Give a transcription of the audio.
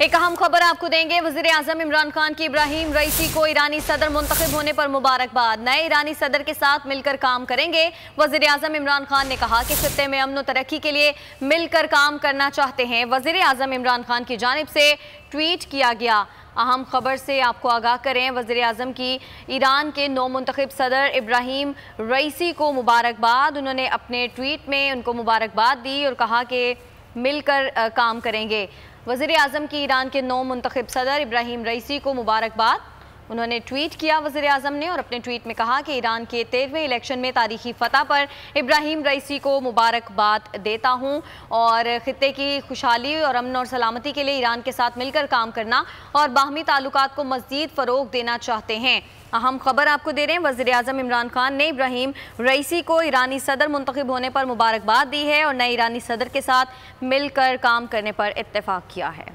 एक अहम खबर आपको देंगे। वज़ीर आज़म इमरान खान की इब्राहिम रईसी को ईरानी सदर मुंतखब होने पर मुबारकबाद। नए ईरानी सदर के साथ मिलकर काम करेंगे। वज़ीर आज़म इमरान खान ने कहा कि खित्ते में अमन व तरक्की के लिए मिलकर काम करना चाहते हैं। वज़ीर आज़म इमरान खान की जानिब से ट्वीट किया गया। अहम खबर से आपको आगाह करें, वज़ीर आज़म की ईरान के नौ मुंतखब सदर इब्राहिम रईसी को मुबारकबाद। उन्होंने अपने ट्वीट में उनको मुबारकबाद दी और कहा कि मिलकर काम करेंगे। वज़ीर आज़म की ईरान के नौ मुंतखब सदर इब्राहिम रईसी को मुबारकबाद। उन्होंने ट्वीट किया वज़ीर आज़म ने, और अपने ट्वीट में कहा कि ईरान के 13वें इलेक्शन में तारीखी फतह पर इब्राहिम रईसी को मुबारकबाद देता हूँ और ख़ित्ते की खुशहाली और अमन और सलामती के लिए ईरान के साथ मिलकर काम करना और बाहमी ताल्लुकात को मज़ीद फ़रोग़ देना चाहते हैं। अहम खबर आपको दे रहे हैं, वज़ीर आज़म इमरान खान ने इब्राहिम रईसी को ईरानी सदर मुंतखब होने पर मुबारकबाद दी है और नए ईरानी सदर के साथ मिलकर काम करने पर इत्तेफाक किया है।